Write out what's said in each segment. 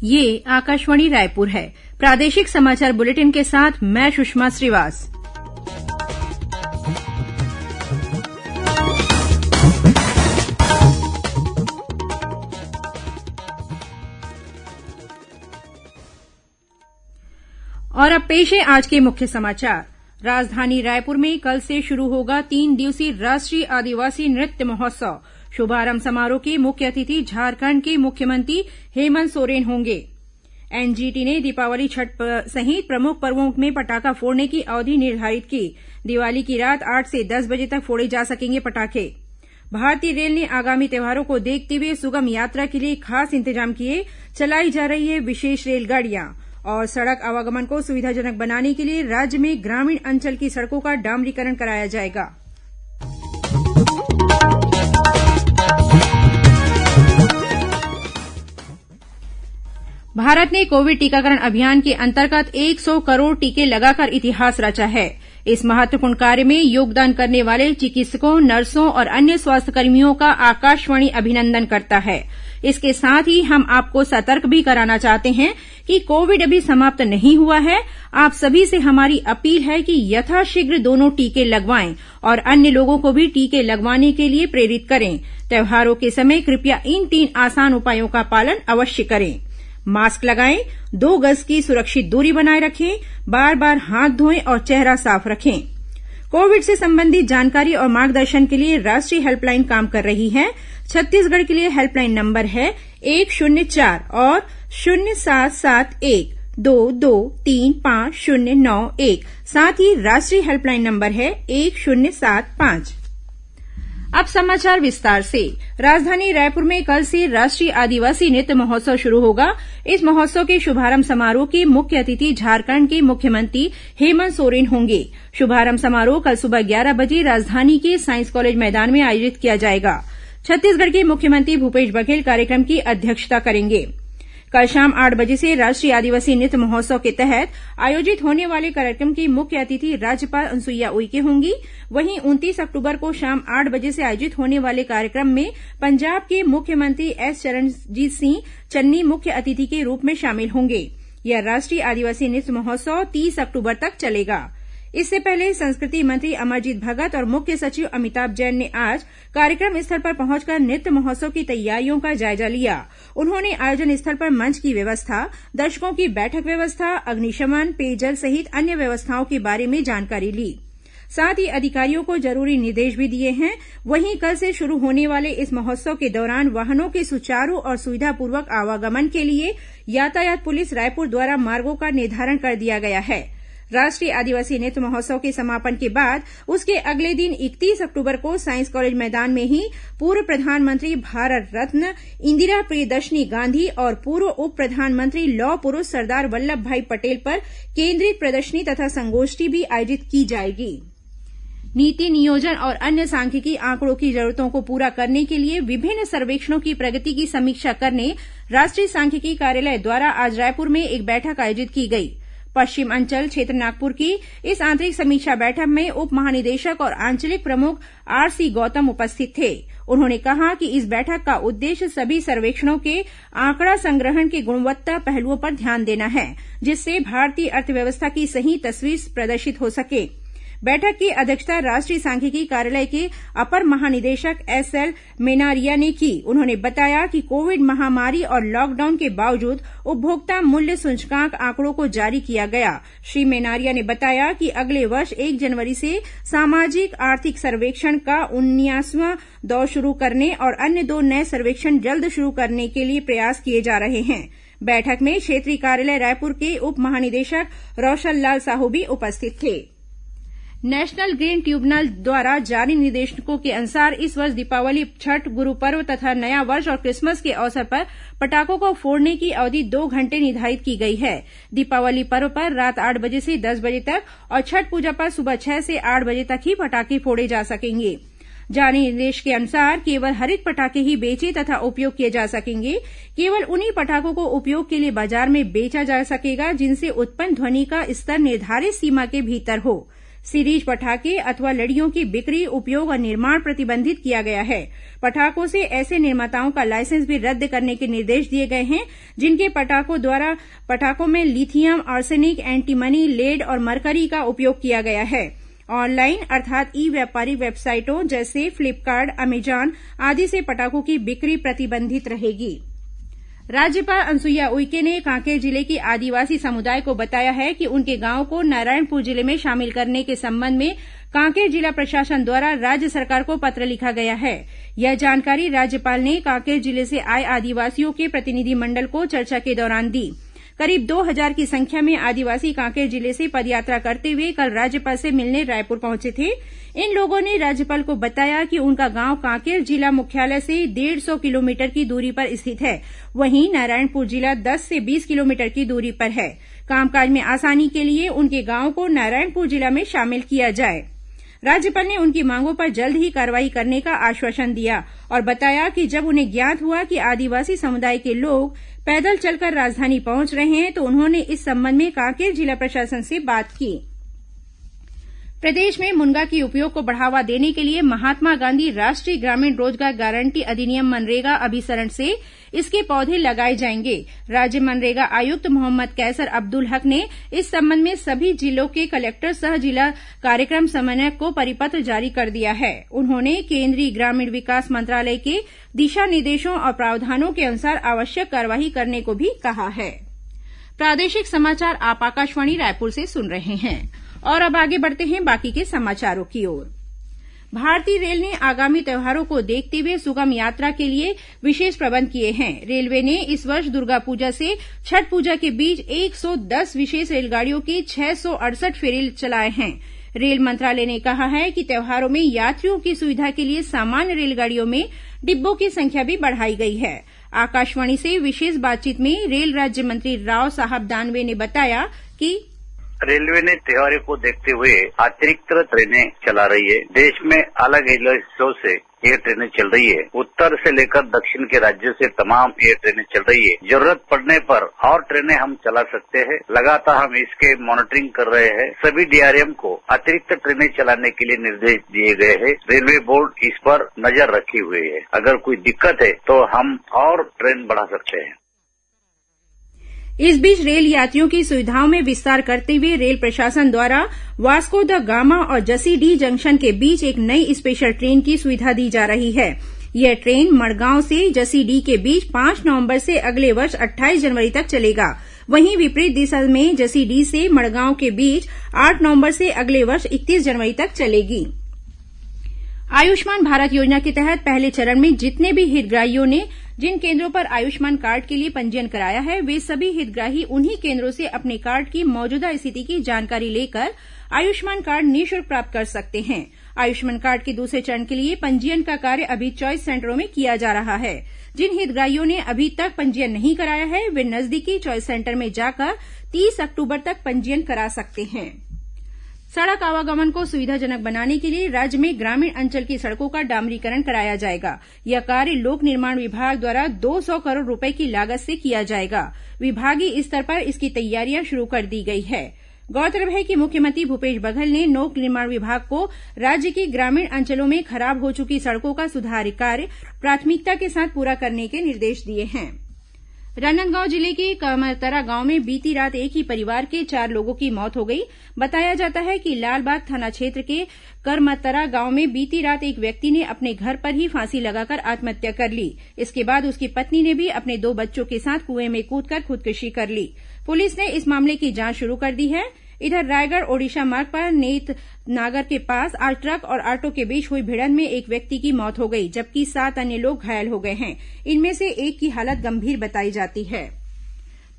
ये आकाशवाणी रायपुर है। प्रादेशिक समाचार बुलेटिन के साथ मैं सुषमा श्रीवास। और अब पेश है आज के मुख्य समाचार। राजधानी रायपुर में कल से शुरू होगा 3 दिवसीय राष्ट्रीय आदिवासी नृत्य महोत्सव। शुभारंभ समारोह के मुख्य अतिथि झारखंड के मुख्यमंत्री हेमंत सोरेन होंगे। एनजीटी ने दीपावली, छठ सहित प्रमुख पर्वों में पटाखा फोड़ने की अवधि निर्धारित की। दिवाली की रात 8 से 10 बजे तक फोड़े जा सकेंगे पटाखे। भारतीय रेल ने आगामी त्योहारों को देखते हुए सुगम यात्रा के लिए खास इंतजाम किए। चलाई जा रही है विशेष रेलगाड़ियां। और सड़क आवागमन को सुविधाजनक बनाने के लिए राज्य में ग्रामीण अंचल की सड़कों का डामरीकरण कराया जाएगा। भारत ने कोविड टीकाकरण अभियान के अंतर्गत 100 करोड़ टीके लगाकर इतिहास रचा है। इस महत्वपूर्ण कार्य में योगदान करने वाले चिकित्सकों, नर्सों और अन्य स्वास्थ्यकर्मियों का आकाशवाणी अभिनंदन करता है। इसके साथ ही हम आपको सतर्क भी कराना चाहते हैं कि कोविड अभी समाप्त नहीं हुआ है। आप सभी से हमारी अपील है कि यथाशीघ्र दोनों टीके लगवाएं और अन्य लोगों को भी टीके लगवाने के लिए प्रेरित करें। त्योहारों के समय कृपया इन 3 आसान उपायों का पालन अवश्य करें। मास्क लगाएं, 2 गज की सुरक्षित दूरी बनाए रखें, बार-बार हाथ धोएं और चेहरा साफ रखें। कोविड से संबंधित जानकारी और मार्गदर्शन के लिए राष्ट्रीय हेल्पलाइन काम कर रही है। छत्तीसगढ़ के लिए हेल्पलाइन नंबर है 104 और 077122359091। साथ ही राष्ट्रीय हेल्पलाइन नंबर है 1075। अब समाचार विस्तार से। राजधानी रायपुर में कल से राष्ट्रीय आदिवासी नृत्य महोत्सव शुरू होगा। इस महोत्सव के शुभारंभ समारोह के मुख्य अतिथि झारखंड के मुख्यमंत्री हेमंत सोरेन होंगे। शुभारंभ समारोह कल सुबह 11 बजे राजधानी के साइंस कॉलेज मैदान में आयोजित किया जाएगा। छत्तीसगढ़ के मुख्यमंत्री भूपेश बघेल कार्यक्रम की अध्यक्षता करेंगे। कल शाम 8 बजे से राष्ट्रीय आदिवासी नृत्य महोत्सव के तहत आयोजित होने वाले कार्यक्रम की मुख्य अतिथि राज्यपाल अनुसुईया उइके होंगी। वहीं 29 अक्टूबर को शाम 8 बजे से आयोजित होने वाले कार्यक्रम में पंजाब के मुख्यमंत्री एस चरणजीत सिंह चन्नी मुख्य अतिथि के रूप में शामिल होंगे। यह राष्ट्रीय आदिवासी नृत्य महोत्सव 30 अक्टूबर तक चलेगा। इससे पहले संस्कृति मंत्री अमरजीत भगत और मुख्य सचिव अमिताभ जैन ने आज कार्यक्रम स्थल पर पहुंचकर नृत्य महोत्सव की तैयारियों का जायजा लिया। उन्होंने आयोजन स्थल पर मंच की व्यवस्था, दर्शकों की बैठक व्यवस्था, अग्निशमन, पेयजल सहित अन्य व्यवस्थाओं के बारे में जानकारी ली। साथ ही अधिकारियों को जरूरी निर्देश भी दिए हैं। वहीं कल से शुरू होने वाले इस महोत्सव के दौरान वाहनों के सुचारू और सुविधापूर्वक आवागमन के लिए यातायात पुलिस रायपुर द्वारा मार्गों का निर्धारण कर दिया गया है। राष्ट्रीय आदिवासी नृत्य महोत्सव के समापन के बाद उसके अगले दिन 31 अक्टूबर को साइंस कॉलेज मैदान में ही पूर्व प्रधानमंत्री भारत रत्न इंदिरा प्रियदर्शनी गांधी और पूर्व उप प्रधानमंत्री लौह पुरुष सरदार वल्लभ भाई पटेल पर केंद्रित प्रदर्शनी तथा संगोष्ठी भी आयोजित की जाएगी। नीति नियोजन और अन्य सांख्यिकी आंकड़ों की जरूरतों को पूरा करने के लिए विभिन्न सर्वेक्षणों की प्रगति की समीक्षा करने राष्ट्रीय सांख्यिकी कार्यालय द्वारा आज रायपुर में एक बैठक आयोजित की गई। पश्चिम अंचल क्षेत्र नागपुर की इस आंतरिक समीक्षा बैठक में उप महानिदेशक और आंचलिक प्रमुख आरसी गौतम उपस्थित थे। उन्होंने कहा कि इस बैठक का उद्देश्य सभी सर्वेक्षणों के आंकड़ा संग्रहण के गुणवत्ता पहलुओं पर ध्यान देना है, जिससे भारतीय अर्थव्यवस्था की सही तस्वीर प्रदर्शित हो सके। बैठक की अध्यक्षता राष्ट्रीय सांख्यिकी कार्यालय के अपर महानिदेशक एसएल मेनारिया ने की। उन्होंने बताया कि कोविड महामारी और लॉकडाउन के बावजूद उपभोक्ता मूल्य सूचकांक आंकड़ों को जारी किया गया। श्री मेनारिया ने बताया कि अगले वर्ष 1 जनवरी से सामाजिक आर्थिक सर्वेक्षण का 19वां दौर शुरू करने और अन्य 2 नए सर्वेक्षण जल्द शुरू करने के लिए प्रयास किए जा रहे हैं। बैठक में क्षेत्रीय कार्यालय रायपुर के उप महानिदेशक रोशन लाल साहू भी उपस्थित थे। नेशनल ग्रीन ट्रिब्यूनल द्वारा जारी निर्देशों के अनुसार इस वर्ष दीपावली, छठ, गुरु पर्व तथा नया वर्ष और क्रिसमस के अवसर पर पटाखों को फोड़ने की अवधि 2 घंटे निर्धारित की गई है। दीपावली पर्व पर रात 8 बजे से 10 बजे तक और छठ पूजा पर सुबह 6 से 8 बजे तक ही पटाखे फोड़े जा सकेंगे। जारी निर्देश के अनुसार केवल हरित पटाखे ही बेचे तथा उपयोग किए जा सकेंगे। केवल उन्हीं पटाखों को उपयोग के लिए बाजार में बेचा जा सकेगा जिनसे उत्पन्न ध्वनि का स्तर निर्धारित सीमा के भीतर हो। सीरीज पटाखे अथवा लड़ियों की बिक्री, उपयोग और निर्माण प्रतिबंधित किया गया है। पटाखों से ऐसे निर्माताओं का लाइसेंस भी रद्द करने के निर्देश दिए गए हैं जिनके पटाखों में लिथियम, आर्सेनिक, एंटीमनी, लेड और मरकरी का उपयोग किया गया है। ऑनलाइन अर्थात ई व्यापारिक वेबसाइटों जैसे फ्लिपकार्ट, अमेजॉन आदि से पटाखों की बिक्री प्रतिबंधित रहेगी। राज्यपाल अनुसुईया उइके ने कांकेर जिले के आदिवासी समुदाय को बताया है कि उनके गांव को नारायणपुर जिले में शामिल करने के संबंध में कांकेर जिला प्रशासन द्वारा राज्य सरकार को पत्र लिखा गया है। यह जानकारी राज्यपाल ने कांकेर जिले से आए आदिवासियों के प्रतिनिधिमंडल को चर्चा के दौरान दी। करीब 2000 की संख्या में आदिवासी कांकेर जिले से पदयात्रा करते हुए कल राज्यपाल से मिलने रायपुर पहुंचे थे। इन लोगों ने राज्यपाल को बताया कि उनका गांव कांकेर जिला मुख्यालय से 150 किलोमीटर की दूरी पर स्थित है, वहीं नारायणपुर जिला 10 से 20 किलोमीटर की दूरी पर है। कामकाज में आसानी के लिए उनके गांव को नारायणपुर जिला में शामिल किया जाए। राज्यपाल ने उनकी मांगों पर जल्द ही कार्रवाई करने का आश्वासन दिया और बताया कि जब उन्हें ज्ञात हुआ कि आदिवासी समुदाय के लोग पैदल चलकर राजधानी पहुंच रहे हैं तो उन्होंने इस संबंध में कांकेर जिला प्रशासन से बात की। प्रदेश में मुनगा के उपयोग को बढ़ावा देने के लिए महात्मा गांधी राष्ट्रीय ग्रामीण रोजगार गारंटी अधिनियम मनरेगा अभिसरण से इसके पौधे लगाए जाएंगे। राज्य मनरेगा आयुक्त मोहम्मद कैसर अब्दुल हक ने इस संबंध में सभी जिलों के कलेक्टर सह जिला कार्यक्रम समन्वयक को परिपत्र जारी कर दिया है। उन्होंने केंद्रीय ग्रामीण विकास मंत्रालय के दिशा निर्देशों और प्रावधानों के अनुसार आवश्यक कार्यवाही करने को भी कहा है। प्रादेशिक समाचार आप आकाशवाणी रायपुर से सुन रहे हैं और अब आगे बढ़ते हैं बाकी के समाचारों की ओर। भारतीय रेल ने आगामी त्योहारों को देखते हुए सुगम यात्रा के लिए विशेष प्रबंध किए हैं। रेलवे ने इस वर्ष दुर्गा पूजा से छठ पूजा के बीच 110 विशेष रेलगाड़ियों के 668 फेरे चलाए हैं। रेल मंत्रालय ने कहा है कि त्योहारों में यात्रियों की सुविधा के लिए सामान्य रेलगाड़ियों में डिब्बों की संख्या भी बढ़ाई गई है। आकाशवाणी से विशेष बातचीत में रेल राज्य मंत्री राव साहब दानवे ने बताया कि रेलवे ने त्योहारों को देखते हुए अतिरिक्त ट्रेनें चला रही है। देश में अलग हिस्सों से ये ट्रेनें चल रही है। उत्तर से लेकर दक्षिण के राज्यों से तमाम ये ट्रेनें चल रही है। जरूरत पड़ने पर और ट्रेनें हम चला सकते हैं। लगातार हम इसके मॉनिटरिंग कर रहे हैं। सभी डीआरएम को अतिरिक्त ट्रेनें चलाने के लिए निर्देश दिए गए हैं। रेलवे बोर्ड इस पर नजर रखी हुई है। अगर कोई दिक्कत है तो हम और ट्रेन बढ़ा सकते हैं। इस बीच रेल यात्रियों की सुविधाओं में विस्तार करते हुए रेल प्रशासन द्वारा वास्को द गामा और जसीडीह जंक्शन के बीच एक नई स्पेशल ट्रेन की सुविधा दी जा रही है। यह ट्रेन मड़गांव से जसीडीह के बीच 5 नवंबर से अगले वर्ष 28 जनवरी तक चलेगा। वहीं विपरीत दिशा में जसीडीह से मड़गांव के बीच 8 नवंबर से अगले वर्ष 31 जनवरी तक चलेगी। आयुष्मान भारत योजना के तहत पहले चरण में जितने भी हितग्राहियों ने जिन केंद्रों पर आयुष्मान कार्ड के लिए पंजीयन कराया है वे सभी हितग्राही उन्हीं केंद्रों से अपने कार्ड की मौजूदा स्थिति की जानकारी लेकर आयुष्मान कार्ड निःशुल्क प्राप्त कर सकते हैं। आयुष्मान कार्ड के दूसरे चरण के लिए पंजीयन का कार्य अभी चॉइस सेंटरों में किया जा रहा है। जिन हितग्राहियों ने अभी तक पंजीयन नहीं कराया है वे नजदीकी चॉइस सेंटर में जाकर 30 अक्टूबर तक पंजीयन करा सकते हैं। सड़क आवागमन को सुविधाजनक बनाने के लिए राज्य में ग्रामीण अंचल की सड़कों का डामरीकरण कराया जाएगा। यह कार्य लोक निर्माण विभाग द्वारा 200 करोड़ रुपए की लागत से किया जाएगा। विभागीय स्तर पर इसकी तैयारियां शुरू कर दी गई है। गौरतलब है कि मुख्यमंत्री भूपेश बघेल ने लोक निर्माण विभाग को राज्य की ग्रामीण अंचलों में खराब हो चुकी सड़कों का सुधार कार्य प्राथमिकता के साथ पूरा करने के निर्देश दिए हैं। राजनांदगांव जिले के करमतरा गांव में बीती रात एक ही परिवार के 4 लोगों की मौत हो गई। बताया जाता है कि लालबाग थाना क्षेत्र के करमतरा गांव में बीती रात एक व्यक्ति ने अपने घर पर ही फांसी लगाकर आत्महत्या कर ली। इसके बाद उसकी पत्नी ने भी अपने 2 बच्चों के साथ कुएं में कूदकर खुदकुशी कर ली। पुलिस ने इस मामले की जांच शुरू कर दी है। इधर रायगढ़ ओडिशा मार्ग पर नेत नागर के पास आज ट्रक और ऑटो के बीच हुई भिड़ंत में एक व्यक्ति की मौत हो गई जबकि 7 अन्य लोग घायल हो गए हैं। इनमें से एक की हालत गंभीर बताई जाती है।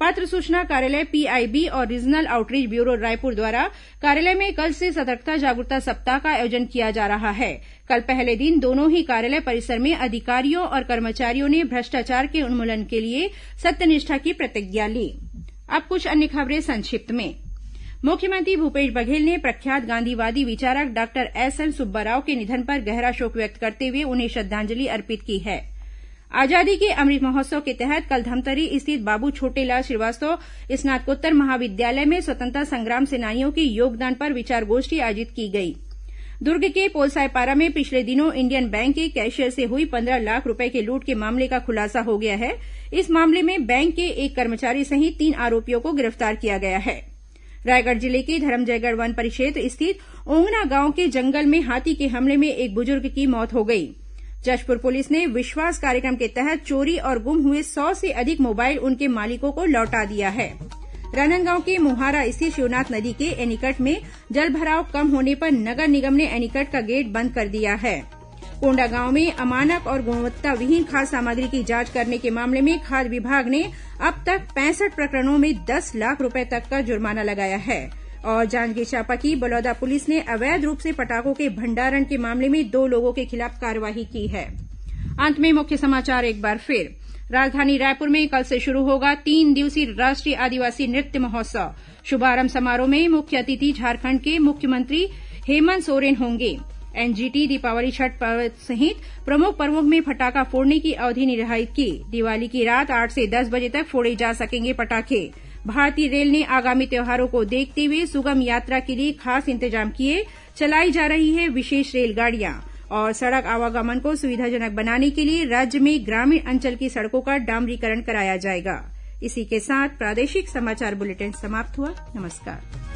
पत्र सूचना कार्यालय पीआईबी और रीजनल आउटरीच ब्यूरो रायपुर द्वारा कार्यालय में कल से सतर्कता जागरूकता सप्ताह का आयोजन किया जा रहा है। कल पहले दिन दोनों ही कार्यालय परिसर में अधिकारियों और कर्मचारियों ने भ्रष्टाचार के उन्मूलन के लिए सत्यनिष्ठा की प्रतिज्ञा ली। अब कुछ अन्य खबरें संक्षिप्त में। मुख्यमंत्री भूपेश बघेल ने प्रख्यात गांधीवादी विचारक डॉक्टर एसएन सुब्बाराव के निधन पर गहरा शोक व्यक्त करते हुए उन्हें श्रद्धांजलि अर्पित की है। आजादी के अमृत महोत्सव के तहत कल धमतरी स्थित बाबू छोटेलाल श्रीवास्तव स्नातकोत्तर महाविद्यालय में स्वतंत्रता संग्राम सेनानियों के योगदान पर विचार गोष्ठी आयोजित की गई। दुर्ग के पोलसायपारा में पिछले दिनों इंडियन बैंक के कैशियर से हुई 15 लाख रूपये के लूट के मामले का खुलासा हो गया है। इस मामले में बैंक के एक कर्मचारी सहित 3 आरोपियों को गिरफ्तार किया गया है। रायगढ़ जिले के धरमजयगढ़ वन परिक्षेत्र स्थित ओंगना गांव के जंगल में हाथी के हमले में एक बुजुर्ग की मौत हो गई। जशपुर पुलिस ने विश्वास कार्यक्रम के तहत चोरी और गुम हुए 100 से अधिक मोबाइल उनके मालिकों को लौटा दिया है। राजनांदगांव के मुहारा स्थित शिवनाथ नदी के एनीकट में जलभराव कम होने पर नगर निगम ने एनीकट का गेट बंद कर दिया है। कोंडागांव में अमानक और गुणवत्ता विहीन खाद्य सामग्री की जांच करने के मामले में खाद्य विभाग ने अब तक 65 प्रकरणों में 10 लाख रूपये तक का जुर्माना लगाया है। और जांजगीर चांपा की बलौदा पुलिस ने अवैध रूप से पटाखों के भंडारण के मामले में 2 लोगों के खिलाफ कार्रवाई की है। अंत में मुख्य समाचार एक बार फिर। राजधानी रायपुर में कल से शुरू होगा 3 दिवसीय राष्ट्रीय आदिवासी नृत्य महोत्सव। शुभारंभ समारोह में मुख्य अतिथि झारखंड के मुख्यमंत्री हेमंत सोरेन होंगे। एनजीटी दीपावली छठ पर्व सहित प्रमुख पर्वों में पटाखा फोड़ने की अवधि निर्धारित की। दिवाली की रात 8 से 10 बजे तक फोड़े जा सकेंगे पटाखे। भारतीय रेल ने आगामी त्योहारों को देखते हुए सुगम यात्रा के लिए खास इंतजाम किए चलाई जा रही है विशेष रेलगाड़ियां। और सड़क आवागमन को सुविधाजनक बनाने के लिए राज्य में ग्रामीण अंचल की सड़कों का डामरीकरण कराया जाएगा। इसी के साथ प्रादेशिक समाचार बुलेटिन समाप्त हुआ। नमस्कार।